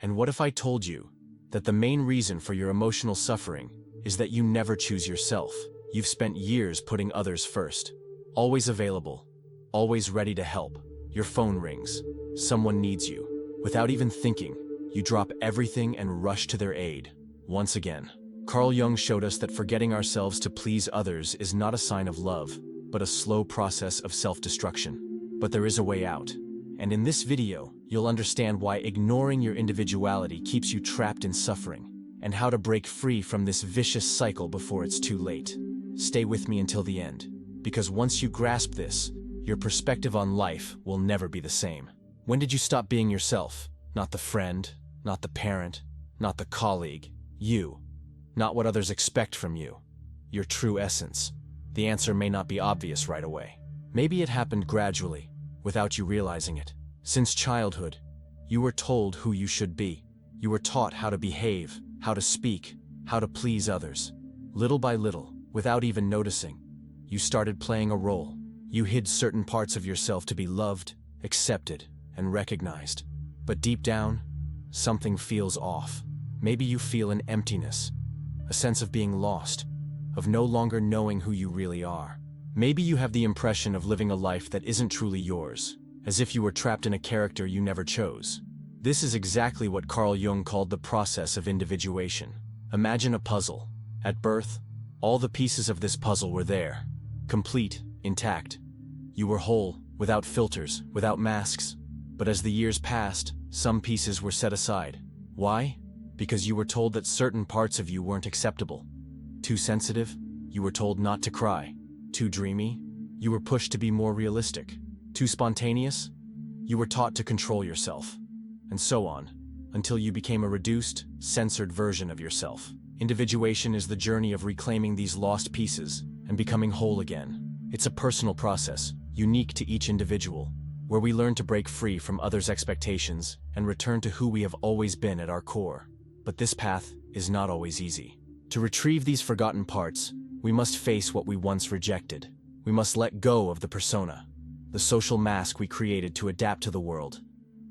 And what if I told you that the main reason for your emotional suffering is that you never choose yourself? You've spent years putting others first, always available, always ready to help. Your phone rings, someone needs you. Without even thinking, you drop everything and rush to their aid. Once again, Carl Jung showed us that forgetting ourselves to please others is not a sign of love, but a slow process of self-destruction. But there is a way out. And in this video, you'll understand why ignoring your individuality keeps you trapped in suffering, and how to break free from this vicious cycle before it's too late. Stay with me until the end, because once you grasp this, your perspective on life will never be the same. When did you stop being yourself? Not the friend, not the parent, not the colleague. You. Not what others expect from you. Your true essence. The answer may not be obvious right away. Maybe it happened gradually, without you realizing it. Since childhood, you were told who you should be. You were taught how to behave, how to speak, how to please others. Little by little, without even noticing, you started playing a role. You hid certain parts of yourself to be loved, accepted, and recognized. But deep down, something feels off. Maybe you feel an emptiness, a sense of being lost, of no longer knowing who you really are. Maybe you have the impression of living a life that isn't truly yours, as if you were trapped in a character you never chose. This is exactly what Carl Jung called the process of individuation. Imagine a puzzle. At birth, all the pieces of this puzzle were there, complete, intact. You were whole, without filters, without masks. But as the years passed, some pieces were set aside. Why? Because you were told that certain parts of you weren't acceptable. Too sensitive? You were told not to cry. Too dreamy? You were pushed to be more realistic. Too spontaneous? You were taught to control yourself. And so on, until you became a reduced, censored version of yourself. Individuation is the journey of reclaiming these lost pieces and becoming whole again. It's a personal process, unique to each individual, where we learn to break free from others' expectations and return to who we have always been at our core. But this path is not always easy. To retrieve these forgotten parts, we must face what we once rejected. We must let go of the persona, the social mask we created to adapt to the world.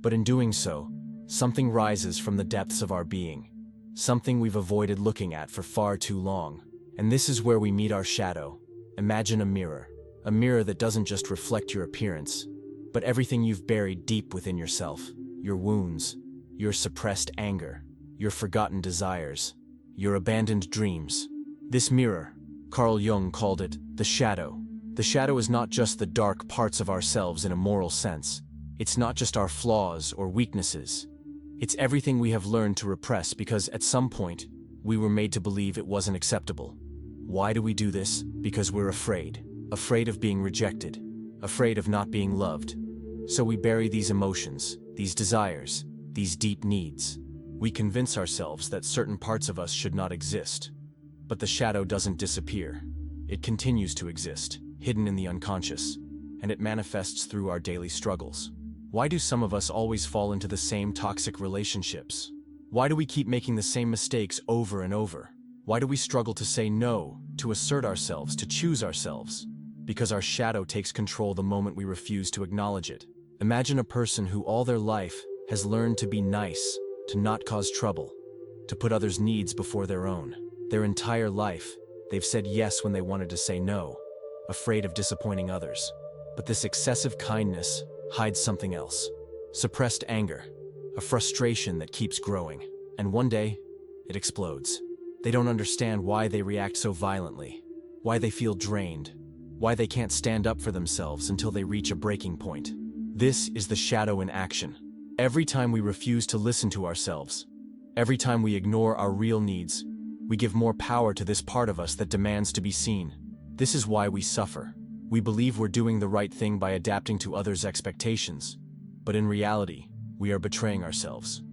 But in doing so, something rises from the depths of our being, something we've avoided looking at for far too long. And this is where we meet our shadow. Imagine a mirror that doesn't just reflect your appearance, but everything you've buried deep within yourself. Your wounds, your suppressed anger, your forgotten desires, your abandoned dreams. This mirror, Carl Jung called it the shadow. The shadow is not just the dark parts of ourselves in a moral sense. It's not just our flaws or weaknesses. It's everything we have learned to repress because at some point, we were made to believe it wasn't acceptable. Why do we do this? Because we're afraid. Afraid of being rejected. Afraid of not being loved. So we bury these emotions, these desires, these deep needs. We convince ourselves that certain parts of us should not exist. But the shadow doesn't disappear. It continues to exist, hidden in the unconscious, and it manifests through our daily struggles. Why do some of us always fall into the same toxic relationships? Why do we keep making the same mistakes over and over? Why do we struggle to say no, to assert ourselves, to choose ourselves? Because our shadow takes control the moment we refuse to acknowledge it. Imagine a person who all their life has learned to be nice, to not cause trouble, to put others' needs before their own. Their entire life, they've said yes when they wanted to say no, afraid of disappointing others. But this excessive kindness hides something else. Suppressed anger, a frustration that keeps growing. And one day, it explodes. They don't understand why they react so violently, why they feel drained, why they can't stand up for themselves until they reach a breaking point. This is the shadow in action. Every time we refuse to listen to ourselves, every time we ignore our real needs, we give more power to this part of us that demands to be seen. This is why we suffer. We believe we're doing the right thing by adapting to others' expectations, but in reality, we are betraying ourselves.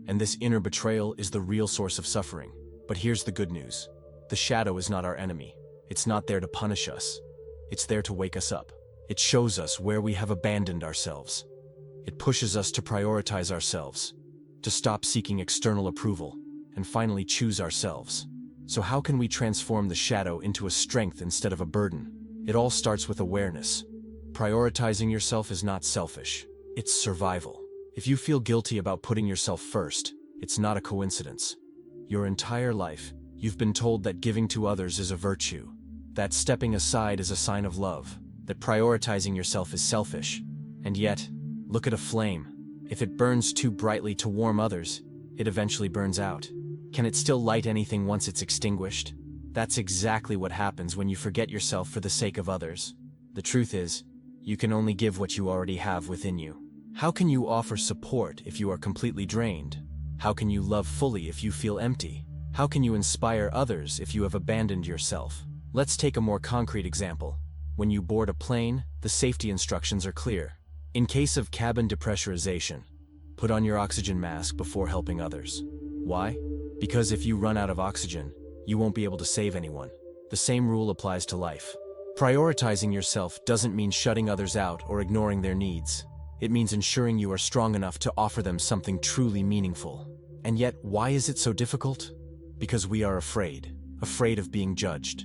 And this inner betrayal is the real source of suffering. But here's the good news. The shadow is not our enemy. It's not there to punish us. It's there to wake us up. It shows us where we have abandoned ourselves. It pushes us to prioritize ourselves, to stop seeking external approval, and finally choose ourselves. So how can we transform the shadow into a strength instead of a burden? It all starts with awareness. Prioritizing yourself is not selfish. It's survival. If you feel guilty about putting yourself first, It's not a coincidence. Your entire life, you've been told that giving to others is a virtue, that stepping aside is a sign of love, that prioritizing yourself is selfish. And yet, look at a flame. If it burns too brightly to warm others, it eventually burns out. Can it still light anything once it's extinguished? That's exactly what happens when you forget yourself for the sake of others. The truth is, you can only give what you already have within you. How can you offer support if you are completely drained? How can you love fully if you feel empty? How can you inspire others if you have abandoned yourself? Let's take a more concrete example. When you board a plane, the safety instructions are clear. In case of cabin depressurization, put on your oxygen mask before helping others. Why? Because if you run out of oxygen, you won't be able to save anyone. The same rule applies to life. Prioritizing yourself doesn't mean shutting others out or ignoring their needs. It means ensuring you are strong enough to offer them something truly meaningful. And yet, why is it so difficult? Because we are afraid. Afraid of being judged.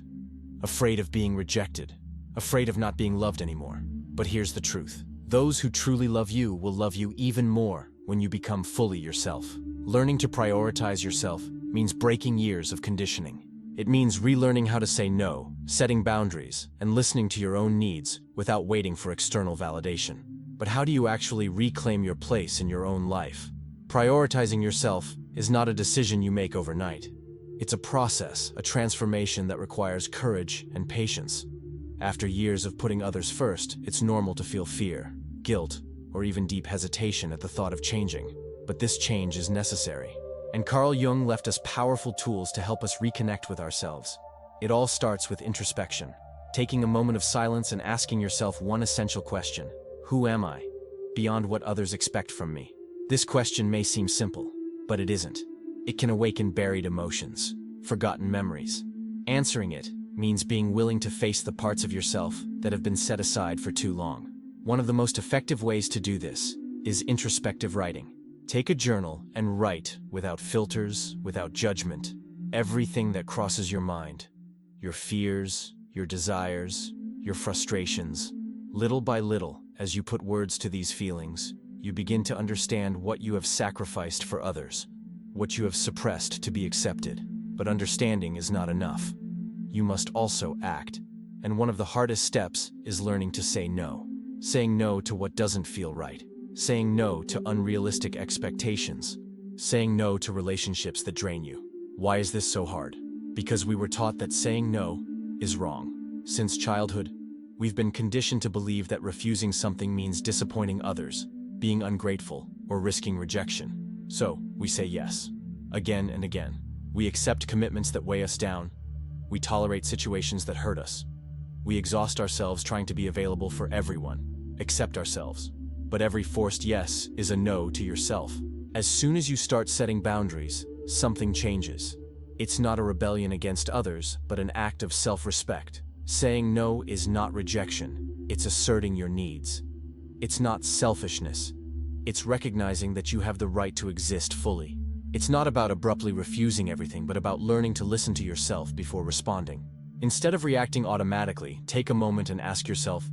Afraid of being rejected. Afraid of not being loved anymore. But here's the truth. Those who truly love you will love you even more when you become fully yourself. Learning to prioritize yourself means breaking years of conditioning. It means relearning how to say no, setting boundaries, and listening to your own needs without waiting for external validation. But how do you actually reclaim your place in your own life? Prioritizing yourself is not a decision you make overnight. It's a process, a transformation that requires courage and patience. After years of putting others first, it's normal to feel fear, guilt, or even deep hesitation at the thought of changing. But this change is necessary. And Carl Jung left us powerful tools to help us reconnect with ourselves. It all starts with introspection, taking a moment of silence and asking yourself one essential question. Who am I, beyond what others expect from me? This question may seem simple, but it isn't. It can awaken buried emotions, forgotten memories. Answering it means being willing to face the parts of yourself that have been set aside for too long. One of the most effective ways to do this is introspective writing. Take a journal and write without filters, without judgment, everything that crosses your mind. Your fears, your desires, your frustrations. Little by little, as you put words to these feelings, you begin to understand what you have sacrificed for others, what you have suppressed to be accepted. But understanding is not enough. You must also act. And one of the hardest steps is learning to say no. Saying no to what doesn't feel right. Saying no to unrealistic expectations. Saying no to relationships that drain you. Why is this so hard? Because we were taught that saying no is wrong. Since childhood, we've been conditioned to believe that refusing something means disappointing others, being ungrateful, or risking rejection. So, we say yes. Again and again. We accept commitments that weigh us down. We tolerate situations that hurt us. We exhaust ourselves trying to be available for everyone, except ourselves. But every forced yes is a no to yourself. As soon as you start setting boundaries, something changes. It's not a rebellion against others, but an act of self-respect. Saying no is not rejection, it's asserting your needs. It's not selfishness, it's recognizing that you have the right to exist fully. It's not about abruptly refusing everything, but about learning to listen to yourself before responding. Instead of reacting automatically, take a moment and ask yourself,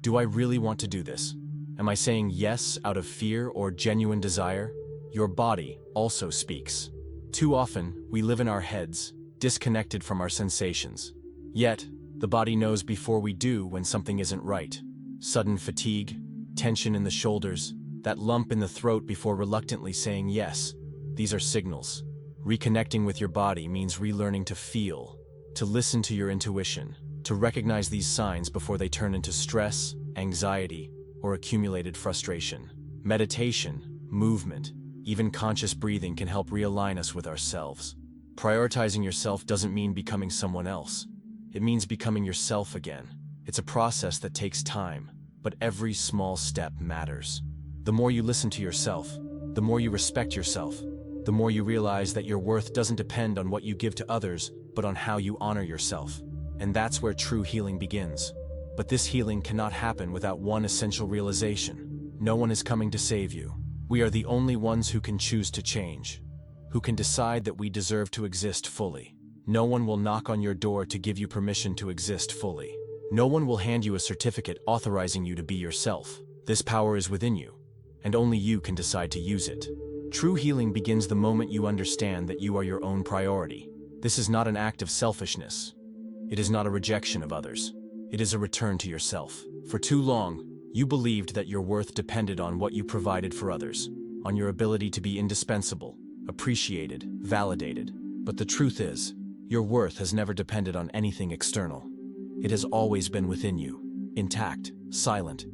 do I really want to do this? Am I saying yes out of fear or genuine desire? Your body also speaks. Too often, we live in our heads, disconnected from our sensations. Yet, the body knows before we do when something isn't right. Sudden fatigue, tension in the shoulders, that lump in the throat before reluctantly saying yes. These are signals. Reconnecting with your body means relearning to feel, to listen to your intuition, to recognize these signs before they turn into stress, anxiety, or accumulated frustration. Meditation, movement, even conscious breathing can help realign us with ourselves. Prioritizing yourself doesn't mean becoming someone else. It means becoming yourself again. It's a process that takes time, but every small step matters. The more you listen to yourself, the more you respect yourself, the more you realize that your worth doesn't depend on what you give to others, but on how you honor yourself. And that's where true healing begins. But this healing cannot happen without one essential realization. No one is coming to save you. We are the only ones who can choose to change, who can decide that we deserve to exist fully. No one will knock on your door to give you permission to exist fully. No one will hand you a certificate authorizing you to be yourself. This power is within you, and only you can decide to use it. True healing begins the moment you understand that you are your own priority. This is not an act of selfishness. It is not a rejection of others. It is a return to yourself. For too long, you believed that your worth depended on what you provided for others, on your ability to be indispensable, appreciated, validated. But the truth is, your worth has never depended on anything external. It has always been within you, intact, silent,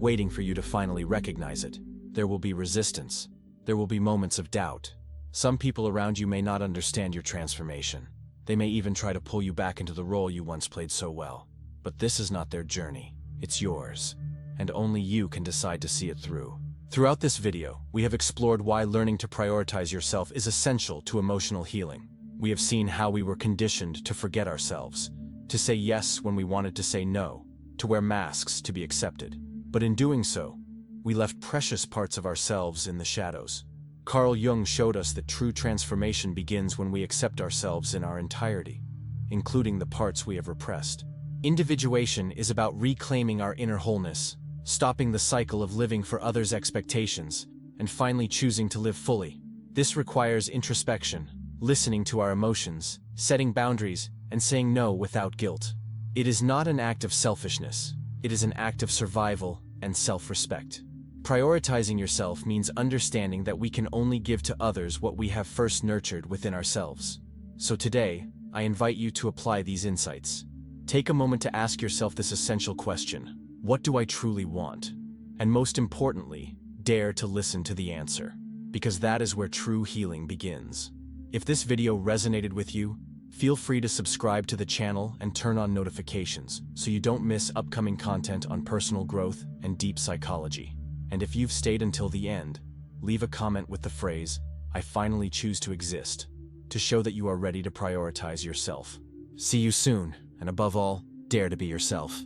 waiting for you to finally recognize it. There will be resistance. There will be moments of doubt. Some people around you may not understand your transformation. They may even try to pull you back into the role you once played so well. But this is not their journey. It's yours. And only you can decide to see it through. Throughout this video, we have explored why learning to prioritize yourself is essential to emotional healing. We have seen how we were conditioned to forget ourselves, to say yes when we wanted to say no, to wear masks to be accepted. But in doing so, we left precious parts of ourselves in the shadows. Carl Jung showed us that true transformation begins when we accept ourselves in our entirety, including the parts we have repressed. Individuation is about reclaiming our inner wholeness, stopping the cycle of living for others' expectations, and finally choosing to live fully. This requires introspection, listening to our emotions, setting boundaries, and saying no without guilt. It is not an act of selfishness. It is an act of survival and self-respect. Prioritizing yourself means understanding that we can only give to others what we have first nurtured within ourselves. So today, I invite you to apply these insights. Take a moment to ask yourself this essential question: what do I truly want? And most importantly, dare to listen to the answer, because that is where true healing begins. If this video resonated with you, feel free to subscribe to the channel and turn on notifications so you don't miss upcoming content on personal growth and deep psychology. And if you've stayed until the end, leave a comment with the phrase, "I finally choose to exist," to show that you are ready to prioritize yourself. See you soon, and above all, dare to be yourself.